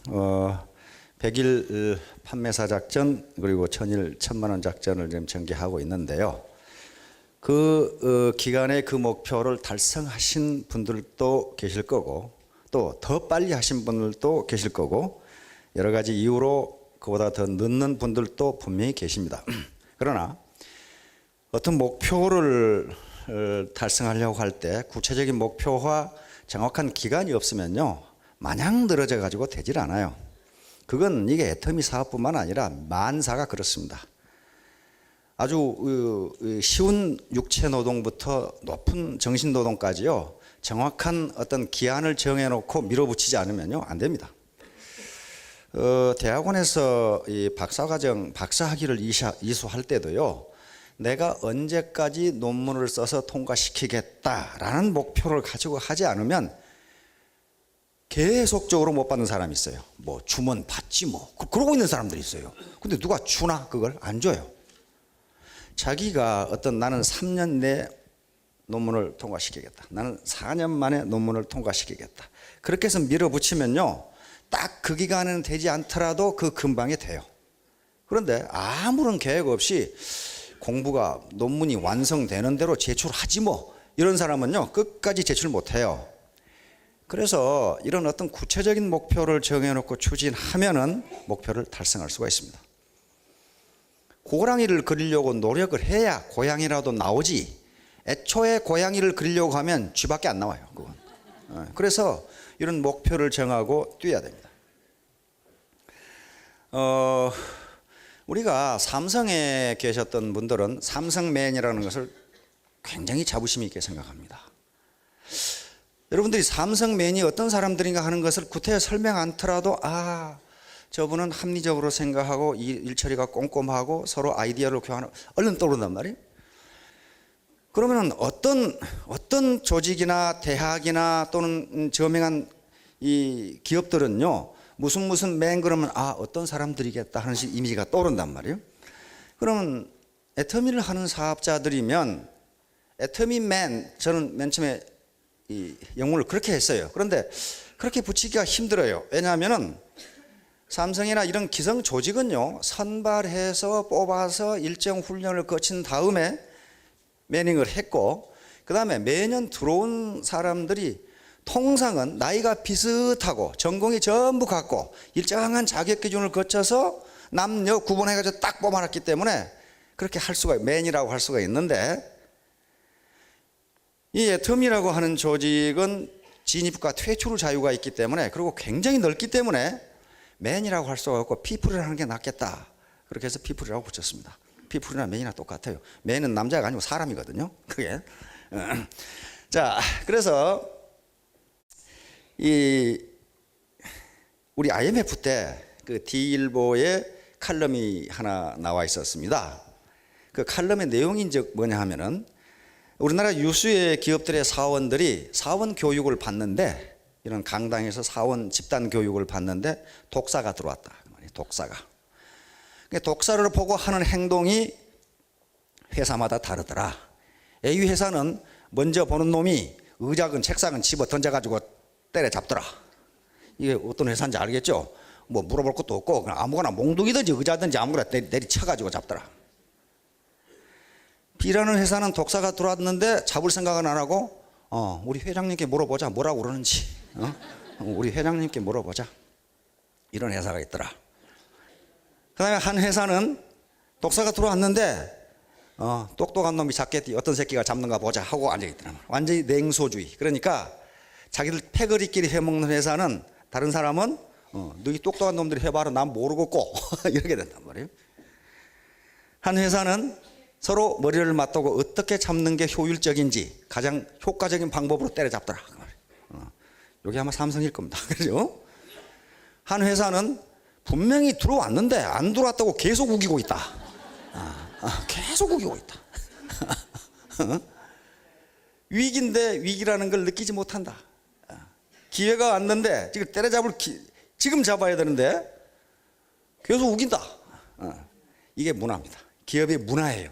100일 판매사 작전 그리고 1000일 1000만원 작전을 지금 전개하고 있는데요. 그 기간에 그 목표를 달성하신 분들도 계실 거고 또 더 빨리 하신 분들도 계실 거고 여러 가지 이유로 그보다 더 늦는 분들도 분명히 계십니다. 그러나 어떤 목표를 달성하려고 할 때 구체적인 목표와 정확한 기간이 없으면요 마냥 늘어져 가지고 되질 않아요. 그건 이게 애터미 사업뿐만 아니라 만사가 그렇습니다. 아주 쉬운 육체 노동부터 높은 정신 노동까지요 정확한 어떤 기한을 정해놓고 밀어붙이지 않으면요 안 됩니다. 대학원에서 이 박사과정 박사학위를 이수할 때도요 내가 언제까지 논문을 써서 통과시키겠다라는 목표를 가지고 하지 않으면 계속적으로 못 받는 사람이 있어요. 뭐 주면 받지 뭐 그러고 있는 사람들이 있어요. 근데 누가 주나? 그걸 안 줘요. 자기가 어떤 나는 3년 내 논문을 통과시키겠다, 나는 4년 만에 논문을 통과시키겠다, 그렇게 해서 밀어붙이면요 딱 그 기간은 되지 않더라도 그 근방에 돼요. 그런데 아무런 계획 없이 공부가 논문이 완성되는 대로 제출하지 뭐 이런 사람은요 끝까지 제출 못해요. 그래서 이런 어떤 구체적인 목표를 정해놓고 추진하면은 목표를 달성할 수가 있습니다. 고랑이를 그리려고 노력을 해야 고양이라도 나오지 애초에 고양이를 그리려고 하면 쥐밖에 안 나와요. 그건. 그래서 이런 목표를 정하고 뛰어야 됩니다. 우리가 삼성에 계셨던 분들은 삼성맨이라는 것을 굉장히 자부심 있게 생각합니다. 여러분들이 삼성맨이 어떤 사람들인가 하는 것을 구태여 설명 않더라도 저분은 합리적으로 생각하고 일 처리가 꼼꼼하고 서로 아이디어를 교환하고 얼른 떠오른단 말이에요. 그러면 어떤 조직이나 대학이나 또는 저명한 이 기업들은요 무슨 맨 그러면 어떤 사람들이겠다 하는 이미지가 떠오른단 말이에요. 그러면 애터미를 하는 사업자들이면 애터미맨, 저는 맨 처음에 이 영문을 그렇게 했어요. 그런데 그렇게 붙이기가 힘들어요. 왜냐하면은 삼성이나 이런 기성 조직은요 선발해서 뽑아서 일정 훈련을 거친 다음에 매닝을 했고 그 다음에 매년 들어온 사람들이 통상은 나이가 비슷하고 전공이 전부 같고 일정한 자격 기준을 거쳐서 남녀 구분해가지고 딱 뽑아놨기 때문에 그렇게 할 수가 맨이라고 할 수가 있는데 이 애터미라고 하는 조직은 진입과 퇴출 자유가 있기 때문에 그리고 굉장히 넓기 때문에 맨이라고 할 수가 없고 피플이라고 하는 게 낫겠다. 그렇게 해서 피플이라고 붙였습니다. 피플이나 맨이나 똑같아요. 맨은 남자가 아니고 사람이거든요. 그게. 자, 그래서 우리 IMF 때 그 D일보에 칼럼이 하나 나와 있었습니다. 그 칼럼의 내용이 뭐냐 하면은 우리나라 유수의 기업들의 사원들이 사원 교육을 받는데 이런 강당에서 사원 집단 교육을 받는데 독사가 들어왔다. 독사가. 독사를 보고 하는 행동이 회사마다 다르더라. A 회사는 먼저 보는 놈이 의자건 책상은 집어 던져가지고 때려잡더라. 이게 어떤 회사인지 알겠죠? 뭐 물어볼 것도 없고 그냥 아무거나 몽둥이든지 의자든지 아무거나 내리쳐가지고 잡더라. B라는 회사는 독사가 들어왔는데 잡을 생각은 안 하고 우리 회장님께 물어보자. 뭐라고 그러는지. 우리 회장님께 물어보자. 이런 회사가 있더라. 그 다음에 한 회사는 독사가 들어왔는데 똑똑한 놈이 잡겠지. 어떤 새끼가 잡는가 보자 하고 앉아있더라. 완전히 냉소주의. 그러니까 자기들 패거리끼리 해먹는 회사는 다른 사람은 너희 똑똑한 놈들이 해봐라. 난 모르겠고 이렇게 된단 말이에요. 한 회사는 서로 머리를 맞대고 어떻게 잡는 게 효율적인지 가장 효과적인 방법으로 때려잡더라. 여기 아마 삼성일 겁니다. 그죠? 한 회사는 분명히 들어왔는데 안 들어왔다고 계속 우기고 있다. 계속 우기고 있다. 위기인데 위기라는 걸 느끼지 못한다. 기회가 왔는데 지금 잡아야 되는데 계속 우긴다. 이게 문화입니다. 기업의 문화예요.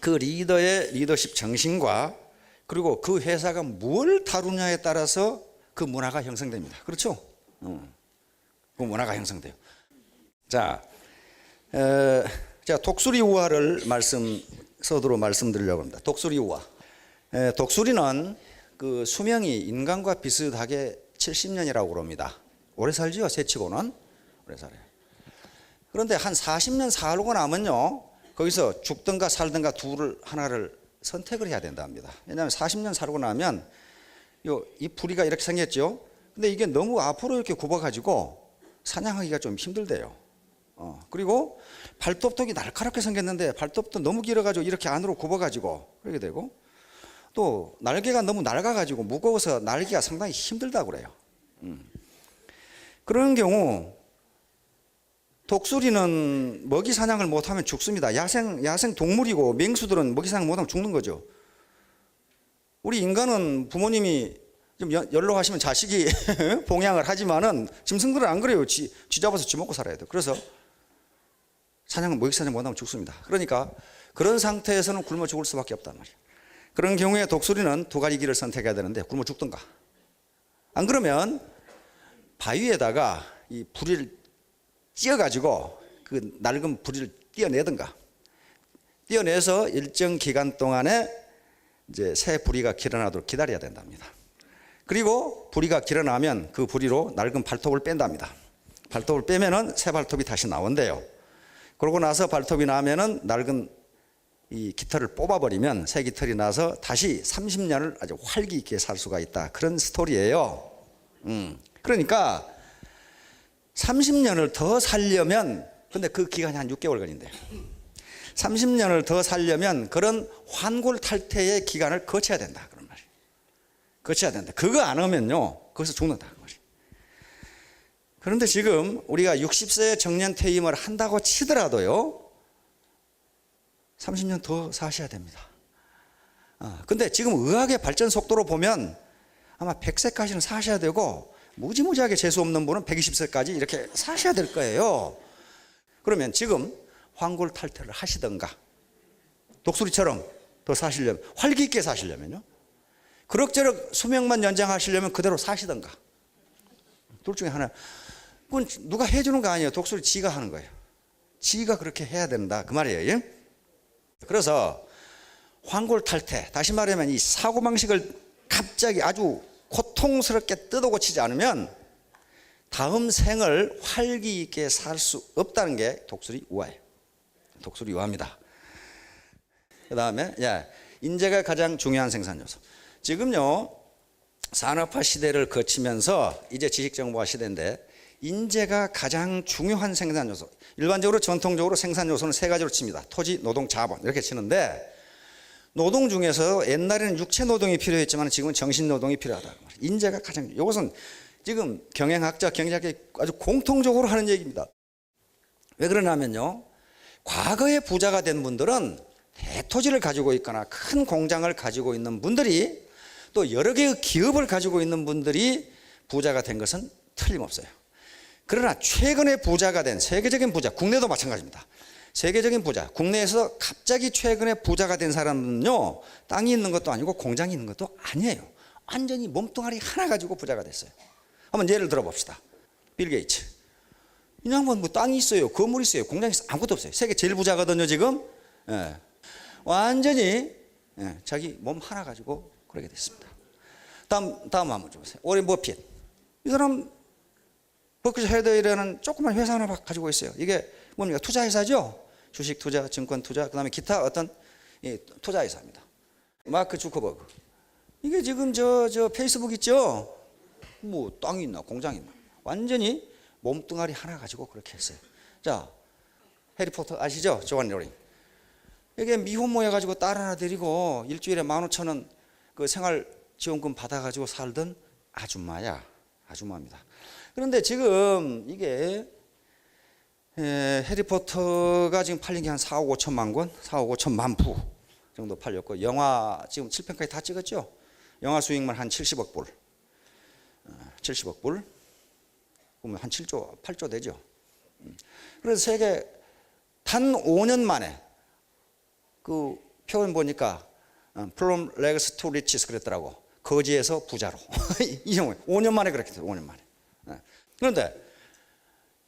그 리더의 리더십 정신과 그리고 그 회사가 뭘 다루냐에 따라서 그 문화가 형성됩니다. 그렇죠? 그 문화가 형성돼요. 자, 제가 독수리 우화를 서두로 말씀드리려고 합니다. 독수리 우화. 독수리는 그 수명이 인간과 비슷하게 70년이라고 그럽니다. 오래 살지요, 새치고는. 오래 살아요. 그런데 한 40년 살고 나면요, 거기서 죽든가 살든가 하나를 선택을 해야 된답니다. 왜냐하면 40년 살고 나면 이 부리가 이렇게 생겼죠. 근데 이게 너무 앞으로 이렇게 굽어가지고 사냥하기가 좀 힘들대요. 그리고 발톱이 날카롭게 생겼는데 발톱도 너무 길어가지고 이렇게 안으로 굽어가지고 그렇게 되고, 또 날개가 너무 낡아가지고 무거워서 날기가 상당히 힘들다고 그래요. 그런 경우 독수리는 먹이 사냥을 못하면 죽습니다. 야생 동물이고 맹수들은 먹이 사냥 못하면 죽는 거죠. 우리 인간은 부모님이 좀 연로하시면 자식이 봉양을 하지만은 짐승들은 안 그래요. 쥐 잡아서 쥐 먹고 살아야 돼요. 그래서 먹이 사냥 못하면 죽습니다. 그러니까 그런 상태에서는 굶어 죽을 수밖에 없단 말이에요. 그런 경우에 독수리는 두 가지 길을 선택해야 되는데, 굶어 죽든가, 안 그러면 바위에다가 이 부리를 찧어가지고 그 낡은 부리를 떼어내든가, 떼어내서 일정 기간 동안에 이제 새 부리가 길어나도록 기다려야 된답니다. 그리고 부리가 길어나면 그 부리로 낡은 발톱을 뺀답니다. 발톱을 빼면은 새 발톱이 다시 나온대요. 그러고 나서 발톱이 나면은 낡은 이 깃털을 뽑아버리면 새 깃털이 나서 다시 30년을 아주 활기 있게 살 수가 있다. 그런 스토리예요. 그러니까 30년을 더 살려면, 근데 그 기간이 한 6개월 걸린대요. 30년을 더 살려면 그런 환골탈태의 기간을 거쳐야 된다. 그런 말이에요. 거쳐야 된다. 그거 안 하면요, 거기서 죽는다. 그 말이에요. 그런데 지금 우리가 60세 정년 퇴임을 한다고 치더라도요, 30년 더 사셔야 됩니다. 근데 지금 의학의 발전 속도로 보면 아마 100세까지는 사셔야 되고, 무지무지하게 재수 없는 분은 120세까지 이렇게 사셔야 될 거예요. 그러면 지금 환골탈태를 하시던가, 독수리처럼 더 사시려면, 활기 있게 사시려면요, 그럭저럭 수명만 연장하시려면 그대로 사시던가, 둘 중에 하나. 그건 누가 해주는 거 아니에요. 독수리 지가 하는 거예요. 지가 그렇게 해야 된다, 그 말이에요. 예? 그래서 환골탈태, 다시 말하면 이 사고방식을 갑자기 아주 고통스럽게 뜯어고치지 않으면 다음 생을 활기 있게 살 수 없다는 게 독수리 우화예요. 독수리 우화입니다. 그 다음에 인재가 가장 중요한 생산 요소. 지금요, 산업화 시대를 거치면서 이제 지식정보화 시대인데, 인재가 가장 중요한 생산 요소. 일반적으로 전통적으로 생산 요소는 세 가지로 칩니다. 토지, 노동, 자본 이렇게 치는데, 노동 중에서 옛날에는 육체 노동이 필요했지만 지금은 정신 노동이 필요하다. 인재가 가장, 이것은 지금 경영학자, 경제학이 아주 공통적으로 하는 얘기입니다. 왜 그러냐면요, 과거에 부자가 된 분들은 대토지를 가지고 있거나 큰 공장을 가지고 있는 분들이, 또 여러 개의 기업을 가지고 있는 분들이 부자가 된 것은 틀림없어요. 그러나 최근에 부자가 된 세계적인 부자, 국내도 마찬가지입니다. 세계적인 부자, 국내에서 갑자기 최근에 부자가 된 사람은요, 땅이 있는 것도 아니고 공장이 있는 것도 아니에요. 완전히 몸뚱아리 하나 가지고 부자가 됐어요. 한번 예를 들어 봅시다. 빌 게이츠. 이 양반 뭐 땅이 있어요, 건물이 있어요, 공장이 있어요, 아무것도 없어요. 세계 제일 부자거든요, 지금. 완전히 자기 몸 하나 가지고 그러게 됐습니다. 다음 한번 좀 보세요. 오렌 버핏. 이 사람 버크셔 해더웨이라는 조그만 회사 하나 가지고 있어요. 이게 뭡니까? 투자회사죠. 주식 투자, 증권 투자, 그 다음에 기타 어떤 투자회사입니다. 마크 주커버그. 이게 지금 저 페이스북 있죠? 뭐 땅이 있나 공장이 있나, 완전히 몸뚱아리 하나 가지고 그렇게 했어요. 자, 해리포터 아시죠? 조한 로링. 이게 미혼모여 가지고 딸 하나 데리고 일주일에 15,000원 그 생활지원금 받아가지고 살던 아줌마입니다. 그런데 지금 이게 해리포터가 지금 팔린 게 한 4억 5천만 권, 4억 5천만 부 정도 팔렸고, 영화 지금 7편까지 다 찍었죠. 영화 수익만 한 70억 불. 70억 불. 그러면 한 7조, 8조 되죠. 그래서 세계 단 5년 만에 그 표현 보니까 From Rags to Riches 그랬더라고. 거지에서 부자로. 이 경우에 5년 만에 그렇게 돼요. 5년 만에. 그런데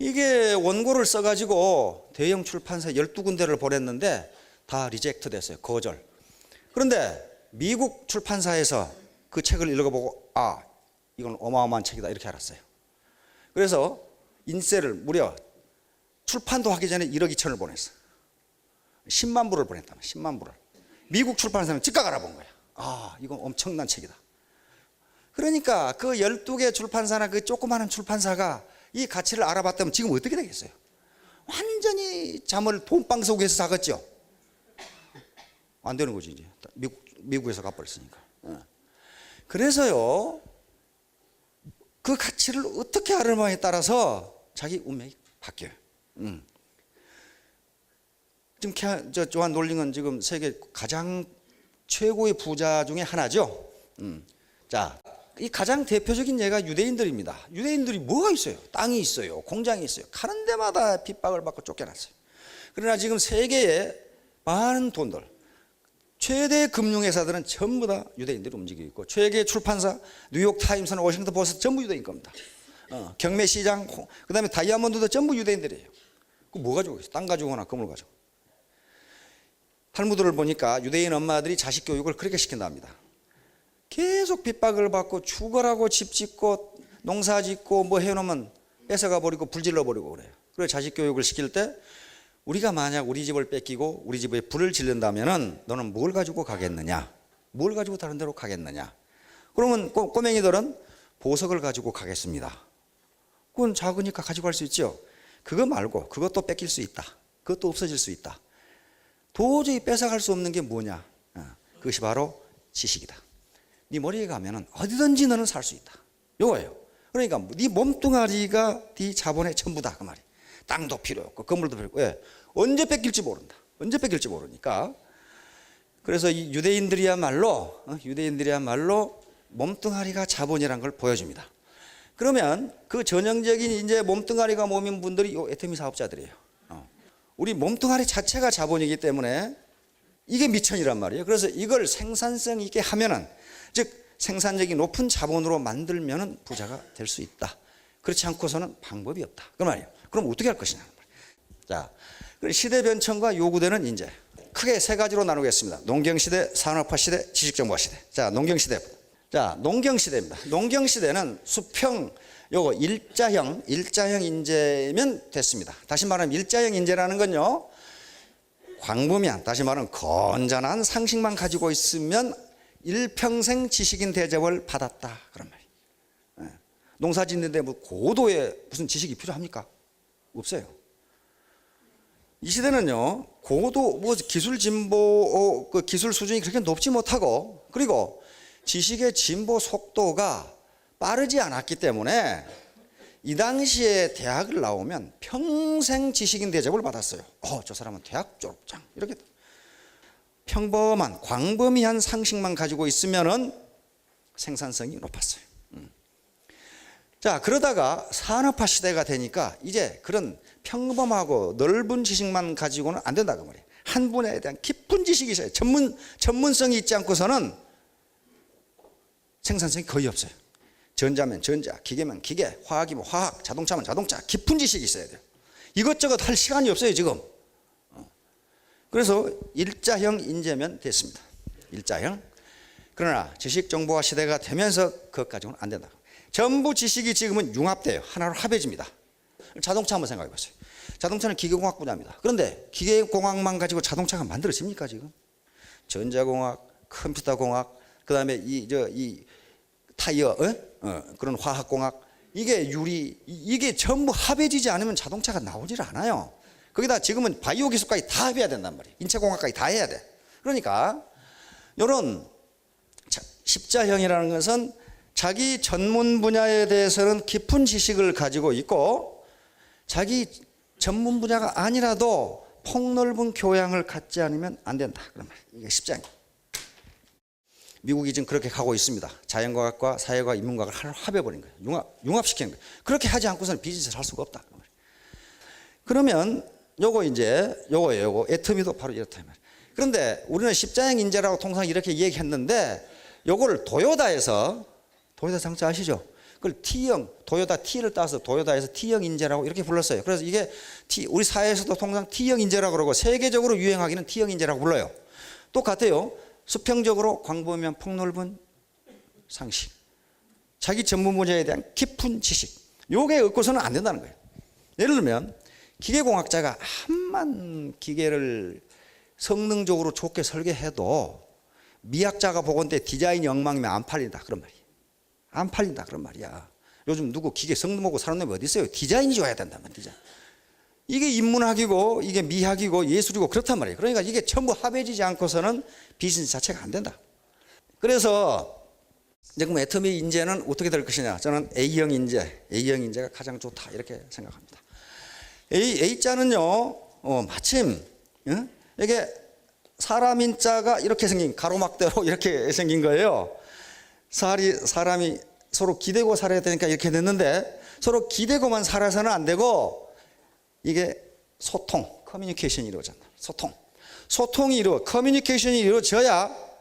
이게 원고를 써가지고 대형 출판사 12군데를 보냈는데 다 리젝트 됐어요. 거절. 그런데 미국 출판사에서 그 책을 읽어보고 아, 이건 어마어마한 책이다 이렇게 알았어요. 그래서 인쇄를 무려 출판도 하기 전에 1억 2천을 보냈어. 10만 부를 보냈다. 10만 부를. 미국 출판사는 즉각 알아본 거야. 아, 이건 엄청난 책이다. 그러니까 그 12개 출판사나 그 조그마한 출판사가 이 가치를 알아봤다면 지금 어떻게 되겠어요? 완전히 잠을 돈방 속에서 자겠죠. 안 되는 거지 이제. 미국에서 갚아버렸으니까. 그래서요, 그 가치를 어떻게 알아마에 따라서 자기 운명이 바뀌어요. 지금 조한 롤링은 지금 세계 가장 최고의 부자 중에 하나죠. 자, 이 가장 대표적인 예가 유대인들입니다. 유대인들이 뭐가 있어요? 땅이 있어요. 공장이 있어요. 가는 데마다 핍박을 받고 쫓겨났어요. 그러나 지금 세계에 많은 돈들, 최대 금융회사들은 전부 다 유대인들이 움직이고 있고, 최대 출판사, 뉴욕 타임스나 워싱턴 포스트 전부 유대인 겁니다. 경매 시장, 그 다음에 다이아몬드도 전부 유대인들이에요. 그 뭐 가지고 있어요? 땅 가지고 오나 금을 가지고. 탈무드를 보니까 유대인 엄마들이 자식 교육을 그렇게 시킨답니다. 계속 핍박을 받고 죽어라고 집 짓고 농사 짓고 뭐 해놓으면 뺏어가 버리고 불질러 버리고 그래요. 그래서 자식 교육을 시킬 때 우리가 만약 우리 집을 뺏기고 우리 집에 불을 지른다면은 너는 뭘 가지고 가겠느냐? 뭘 가지고 다른 데로 가겠느냐? 그러면 꼬맹이들은 보석을 가지고 가겠습니다. 그건 작으니까 가지고 갈 수 있죠. 그거 말고 그것도 뺏길 수 있다. 그것도 없어질 수 있다. 도저히 뺏어갈 수 없는 게 뭐냐? 그것이 바로 지식이다. 네 머리에 가면은 어디든지 너는 살 수 있다. 요거예요. 그러니까 네 몸뚱아리가 네 자본의 전부다 그 말이. 땅도 필요 없고 건물도 필요 없고. 왜? 언제 뺏길지 모른다. 언제 뺏길지 모르니까. 그래서 이 유대인들이야말로 몸뚱아리가 자본이라는 걸 보여줍니다. 그러면 그 전형적인 이제 몸뚱아리가 몸인 분들이 요 애터미 사업자들이에요. 우리 몸뚱아리 자체가 자본이기 때문에 이게 미천이란 말이에요. 그래서 이걸 생산성 있게 하면은, 즉 생산력이 높은 자본으로 만들면은 부자가 될 수 있다. 그렇지 않고서는 방법이 없다. 그 말이에요. 그럼 어떻게 할 것이냐. 자, 시대 변천과 요구되는 이제 크게 세 가지로 나누겠습니다. 농경시대, 산업화시대, 지식정보화시대. 자, 농경시대입니다. 자, 농경시대입니다. 농경시대는 수평, 요거 일자형 인재면 됐습니다. 다시 말하면 일자형 인재라는 건요, 광범위한, 다시 말하면 건전한 상식만 가지고 있으면 일평생 지식인 대접을 받았다. 그런 말이에요. 농사 짓는데 뭐 고도의 무슨 지식이 필요합니까? 없어요. 이 시대는요, 고도, 뭐 기술 진보, 그 기술 수준이 그렇게 높지 못하고, 그리고 지식의 진보 속도가 빠르지 않았기 때문에 이 당시에 대학을 나오면 평생 지식인 대접을 받았어요. 저 사람은 대학 졸업장. 이렇게 평범한, 광범위한 상식만 가지고 있으면은 생산성이 높았어요. 자, 그러다가 산업화 시대가 되니까 이제 그런 평범하고 넓은 지식만 가지고는 안 된다 그 말이에요. 한 분야에 대한 깊은 지식이 있어요. 전문성이 있지 않고서는 생산성이 거의 없어요. 전자면 전자, 기계면 기계, 화학이면 화학, 자동차면 자동차, 깊은 지식이 있어야 돼요. 이것저것 할 시간이 없어요 지금. 그래서 일자형 인재면 됐습니다. 일자형. 그러나 지식정보화 시대가 되면서 그것 가지고는 안 된다. 전부 지식이 지금은 융합돼요. 하나로 합해집니다. 자동차 한번 생각해 보세요. 자동차는 기계공학 분야입니다. 그런데 기계공학만 가지고 자동차가 만들어집니까 지금? 전자공학, 컴퓨터공학, 그 다음에 이 타이어, 그런 화학공학, 이게 유리, 이게 전부 합해지지 않으면 자동차가 나오질 않아요. 거기다 지금은 바이오 기술까지 다 합해야 된단 말이에요. 인체공학까지 다 해야 돼. 그러니까 이런 십자형이라는 것은 자기 전문 분야에 대해서는 깊은 지식을 가지고 있고 자기 전문 분야가 아니라도 폭넓은 교양을 갖지 않으면 안 된다. 그런 말이에요. 이게 십자형. 미국이 지금 그렇게 가고 있습니다. 자연과학과 사회과학, 인문과학을 하나로 합해버린 거예요. 융합시키는 거예요. 그렇게 하지 않고서는 비즈니스를 할 수가 없다. 그러면 요거 애터미도 바로 이렇다. 그런데 우리는 십자형 인재라고 통상 이렇게 얘기했는데 요거를 도요타 장차 아시죠? 그걸 T형, 도요타 T를 따서 도요타에서 T형 인재라고 이렇게 불렀어요. 그래서 이게 우리 사회에서도 통상 T형 인재라고 그러고 세계적으로 유행하기는 T형 인재라고 불러요. 똑같아요. 수평적으로 광범위한 폭넓은 상식, 자기 전문 분야에 대한 깊은 지식, 요게 없고서는 안 된다는 거예요. 예를 들면 기계공학자가 암만 기계를 성능적으로 좋게 설계해도 미학자가 보건대 디자인이 엉망이면 안 팔린다 그런 말이에요. 안 팔린다 그런 말이야. 요즘 누구 기계 성능 보고 사는 놈이 어디 있어요? 디자인이 좋아야 된다면 디자인. 이게 인문학이고 이게 미학이고 예술이고 그렇단 말이에요. 그러니까 이게 전부 합해지지 않고서는 비즈니스 자체가 안 된다. 그래서 이제 그럼 애터미 인재는 어떻게 될 것이냐? 저는 A형 인재가 가장 좋다 이렇게 생각합니다. A자는요, 마침 이게 사람 인자가 이렇게 생긴 가로막대로 이렇게 생긴 거예요. 사람이 서로 기대고 살아야 되니까 이렇게 됐는데 서로 기대고만 살아서는 안 되고 이게 소통, 커뮤니케이션이 이루어진다. 커뮤니케이션이 이루어져야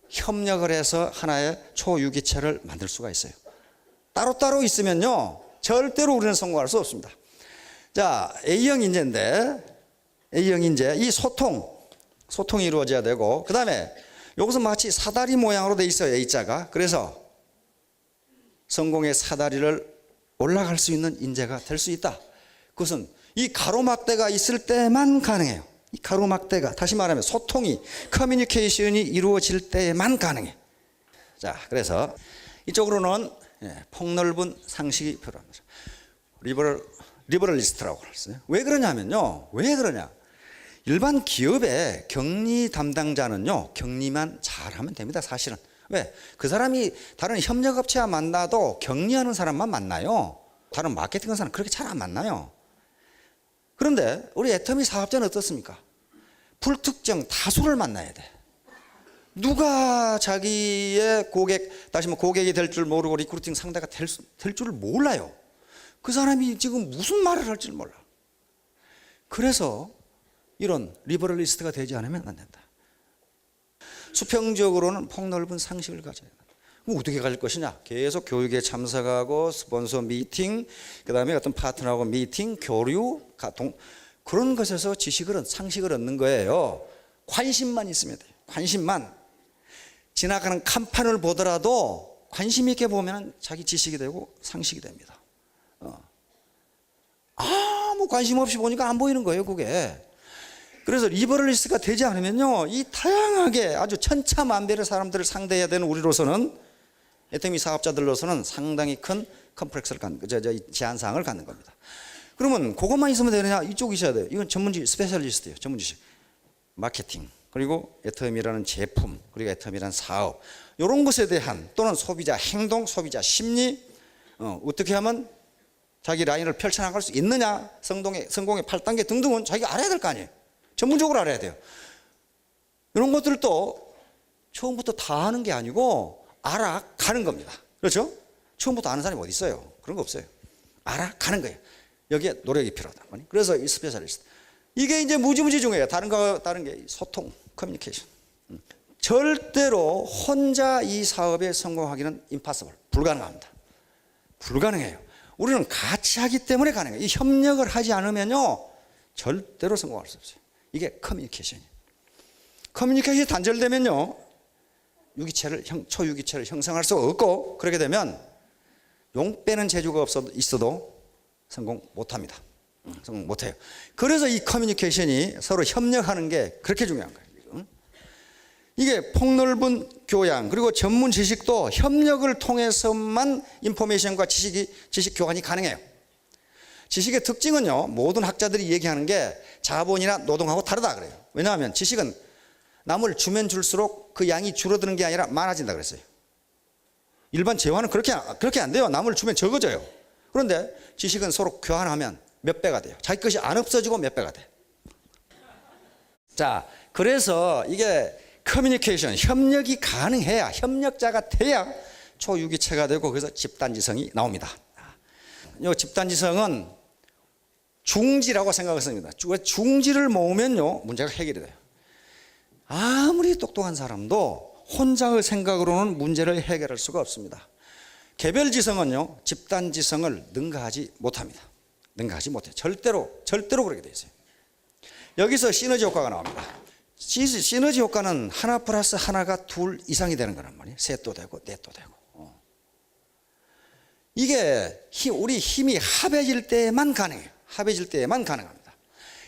협력을 해서 하나의 초유기체를 만들 수가 있어요. 따로따로 있으면요 절대로 우리는 성공할 수 없습니다. 자, A형 인재인데 이 소통이 이루어져야 되고, 그 다음에 여기서 마치 사다리 모양으로 돼 있어요. A자가. 그래서 성공의 사다리를 올라갈 수 있는 인재가 될 수 있다. 그것은 이 가로막대가 있을 때만 가능해요. 이 가로막대가, 다시 말하면 커뮤니케이션이 이루어질 때만 가능해. 자, 그래서 이쪽으로는 폭넓은 상식이 필요합니다. 리버럴리스트라고 그랬어요. 왜 그러냐면요. 일반 기업의 격리 담당자는요, 격리만 잘하면 됩니다, 사실은. 왜? 그 사람이 다른 협력업체와 만나도 격리하는 사람만 만나요. 다른 마케팅하는 사람 그렇게 잘 안 만나요. 그런데 우리 애터미 사업자는 어떻습니까? 불특정 다수를 만나야 돼. 누가 자기의 고객이 될 줄 모르고 리크루팅 상대가 될 줄을 몰라요. 그 사람이 지금 무슨 말을 할지 몰라. 그래서 이런 리버럴리스트가 되지 않으면 안 된다. 수평적으로는 폭넓은 상식을 가져야 된다. 그럼 어떻게 가질 것이냐? 계속 교육에 참석하고 스폰서 미팅, 그 다음에 어떤 파트너하고 미팅, 교류, 그런 것에서 상식을 얻는 거예요. 관심만 있으면 돼요. 관심만. 지나가는 간판을 보더라도 관심 있게 보면 자기 지식이 되고 상식이 됩니다. 아무 관심 없이 보니까 안 보이는 거예요, 그게. 그래서 리버럴리스트가 되지 않으면요, 이 다양하게 아주 천차만별의 사람들을 상대해야 되는 우리로서는, 애터미 사업자들로서는 상당히 큰 컴플렉스를 제한사항을 갖는 겁니다. 그러면 그것만 있으면 되느냐? 이쪽이 있어야 돼요. 이건 전문지식, 스페셜리스트예요. 전문지식. 마케팅, 그리고 애터미라는 제품, 그리고 애터미라는 사업, 이런 것에 대한, 또는 소비자 행동, 소비자 심리, 어떻게 하면 자기 라인을 펼쳐나갈 수 있느냐, 성공의 8단계 등등은 자기가 알아야 될 거 아니에요. 전문적으로 알아야 돼요. 이런 것들도 처음부터 다 하는 게 아니고 알아가는 겁니다. 그렇죠? 처음부터 아는 사람이 어디 있어요? 그런 거 없어요. 알아가는 거예요. 여기에 노력이 필요하다. 그래서 이 스페셜리스트. 이게 이제 무지무지 중요해요. 다른 게 소통, 커뮤니케이션. 절대로 혼자 이 사업에 성공하기는 impossible. 불가능합니다. 불가능해요. 우리는 같이 하기 때문에 가능해요. 이 협력을 하지 않으면요, 절대로 성공할 수 없어요. 이게 커뮤니케이션이에요. 커뮤니케이션이 단절되면요, 초유기체를 형성할 수 없고, 그렇게 되면 용 빼는 재주가 있어도 성공 못합니다. 성공 못해요. 그래서 이 커뮤니케이션이 서로 협력하는 게 그렇게 중요한 거예요. 이게 폭넓은 교양, 그리고 전문 지식도 협력을 통해서만 인포메이션과 지식 교환이 가능해요. 지식의 특징은요, 모든 학자들이 얘기하는 게 자본이나 노동하고 다르다 그래요. 왜냐하면 지식은 남을 주면 줄수록 그 양이 줄어드는 게 아니라 많아진다 그랬어요. 일반 재화는 그렇게 안 돼요. 남을 주면 적어져요. 그런데 지식은 서로 교환하면 몇 배가 돼요. 자기 것이 안 없어지고 몇 배가 돼. 자, 그래서 이게 커뮤니케이션, 협력이 가능해야, 협력자가 돼야 초유기체가 되고, 그래서 집단지성이 나옵니다. 이 집단지성은 중지라고 생각했습니다. 중지를 모으면요, 문제가 해결이 돼요. 아무리 똑똑한 사람도 혼자의 생각으로는 문제를 해결할 수가 없습니다. 개별지성은요, 집단지성을 능가하지 못합니다. 능가하지 못해요. 절대로 그렇게 돼 있어요. 여기서 시너지 효과가 나옵니다. 시너지 효과는 하나 플러스 하나가 둘 이상이 되는 거란 말이에요. 셋도 되고 넷도 되고. 이게 우리 힘이 합해질 때만 가능해요. 합해질 때만 가능합니다.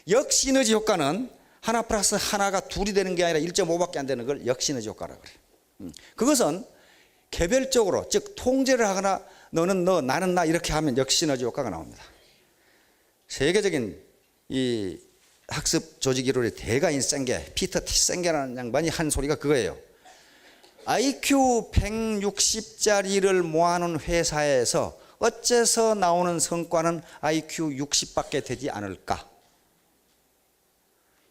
역시너지 효과는 하나 플러스 하나가 둘이 되는 게 아니라 1.5밖에 안 되는 걸 역시너지 효과라고 그래요. 그것은 개별적으로, 즉 통제를 하거나 너는 너 나는 나 이렇게 하면 역시너지 효과가 나옵니다. 세계적인 이 학습 조직 이론의 대가인 생게, 피터 T 생게라는 양반이 한 소리가 그거예요. IQ 160짜리를 모아놓은 회사에서 어째서 나오는 성과는 IQ 60밖에 되지 않을까?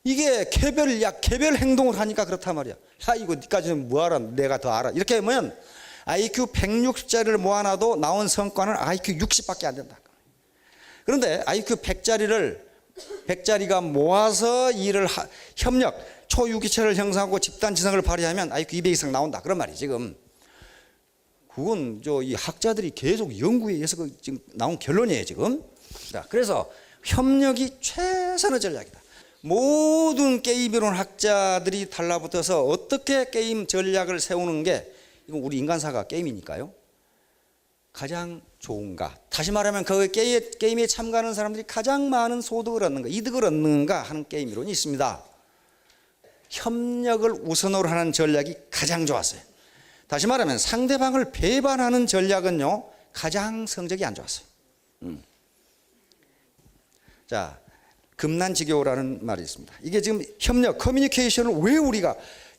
이게 개별 행동을 하니까 그렇단 말이야. 야, 이거 니까지는 뭐 알아? 내가 더 알아. 이렇게 하면 IQ 160짜리를 모아놔도 나온 성과는 IQ 60밖에 안 된다. 그런데 IQ 100짜리가 모아서 협력, 초유기체를 형성하고 집단지성을 발휘하면 IQ 200 이상 나온다. 그런 말이 지금. 그건 이 학자들이 계속 연구에 의해서 지금 나온 결론이에요, 지금. 자, 그래서 협력이 최선의 전략이다. 모든 게임이론 학자들이 달라붙어서 어떻게 게임 전략을 세우는 게, 이건 우리 인간사가 게임이니까요, 가장 좋은가. 다시 말하면 그 게임에 참가하는 사람들이 가장 많은 소득을 얻는가, 이득을 얻는가 하는 게임 이론이 있습니다. 협력을 우선으로 하는 전략이 가장 좋았어요. 다시 말하면 상대방을 배반하는 전략은요, 가장 성적이 안 좋았어요. 자, 금난지교라는 말이 있습니다. 이게 지금 협력을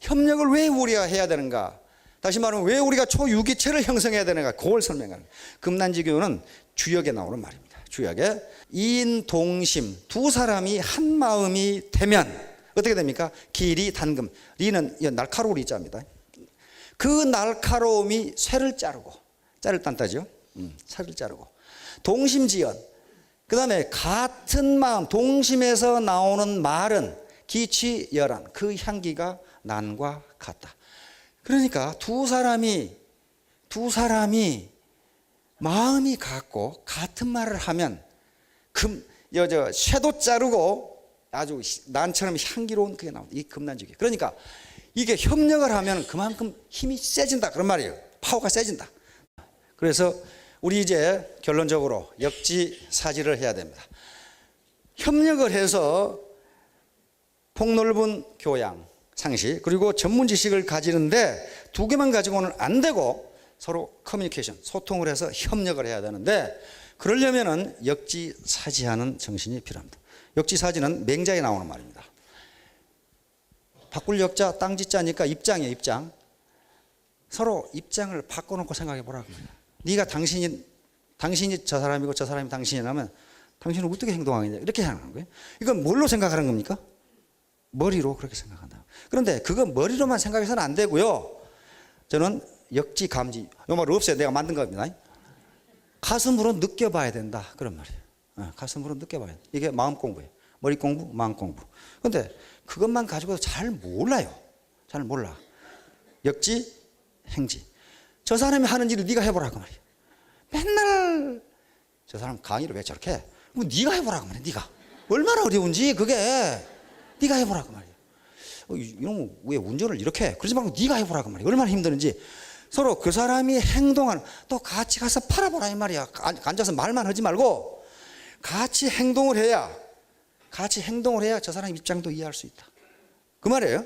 협력을 왜 우리가 해야 되는가? 다시 말하면 왜 우리가 초유기체를 형성해야 되는가? 그걸 설명하는 거예요. 금난지교는 주역에 나오는 말입니다. 주역에 이인동심, 두 사람이 한 마음이 되면 어떻게 됩니까? 기리 단금. 리는 날카로울 이자입니다. 그 날카로움이 쇠를 자르고, 짤을 딴따죠. 쇠를 자르고. 동심지연. 그 다음에 같은 마음, 동심에서 나오는 말은 기취열한, 그 향기가 난과 같다. 그러니까 두 사람이 마음이 같고 같은 말을 하면 쇠도 자르고 아주 난처럼 향기로운 그게 나옵니다. 이 금난지기. 그러니까 이게 협력을 하면 그만큼 힘이 세진다. 그런 말이에요. 파워가 세진다. 그래서 우리 이제 결론적으로 역지사지를 해야 됩니다. 협력을 해서 폭넓은 교양, 상식, 그리고 전문 지식을 가지는데 두 개만 가지고는 안 되고 서로 커뮤니케이션, 소통을 해서 협력을 해야 되는데, 그러려면은 역지사지하는 정신이 필요합니다. 역지사지는 맹자에 나오는 말입니다. 바꿀 역자, 땅지자니까 입장이에요, 입장. 서로 입장을 바꿔놓고 생각해 보라고 합니다. 네가 당신이 저 사람이고 저 사람이 당신이라면 당신은 어떻게 행동하겠냐, 이렇게 생각하는 거예요. 이건 뭘로 생각하는 겁니까? 머리로 그렇게 생각한다. 그런데 그건 머리로만 생각해서는 안 되고요. 저는 역지감지, 이 말 없어요. 내가 만든 겁니다. 가슴으로 느껴봐야 된다. 그런 말이에요. 가슴으로 느껴봐야 된다. 이게 마음 공부예요. 머리 공부, 마음 공부. 그런데 그것만 가지고도 잘 몰라요. 잘 몰라. 역지, 행지. 저 사람이 하는 일을 네가 해보라고 말이에요. 맨날 저 사람 강의를 왜 저렇게 해? 뭐 네가 해보라고 말이에요. 네가. 얼마나 어려운지 그게. 네가 해보라고 말이에요. 이놈 왜 운전을 이렇게 해? 그러지 말고 네가 해보라고 말이에요. 얼마나 힘드는지. 서로 그 사람이 행동하는, 또 같이 가서 팔아보라 이 말이야. 앉아서 말만 하지 말고 같이 행동을 해야 저 사람 입장도 이해할 수 있다. 그 말이에요.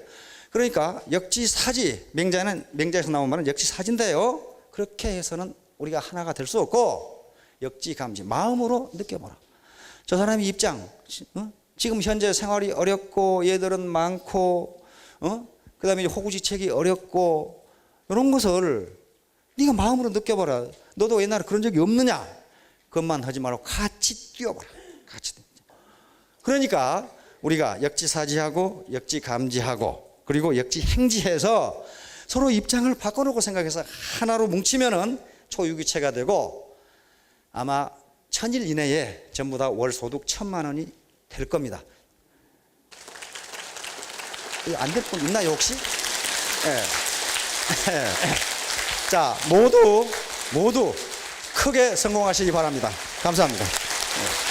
그러니까 역지사지, 맹자에서 나온 말은 역지사지인데요, 그렇게 해서는 우리가 하나가 될 수 없고 역지감지, 마음으로 느껴보라. 저 사람의 입장, 지금 현재 생활이 어렵고 얘들은 많고, 그 다음에 호구지책이 어렵고, 이런 것을 네가 마음으로 느껴봐라. 너도 옛날에 그런 적이 없느냐? 그것만 하지 말고 같이 뛰어봐라. 같이. 그러니까 우리가 역지사지하고 역지감지하고 그리고 역지행지해서 서로 입장을 바꿔놓고 생각해서 하나로 뭉치면은 초유기체가 되고, 아마 1000일 이내에 전부 다 월 소득 1000만 원이 될 겁니다. 안 될 분 있나요 혹시? 자, 모두 모두 크게 성공하시기 바랍니다. 감사합니다. 네.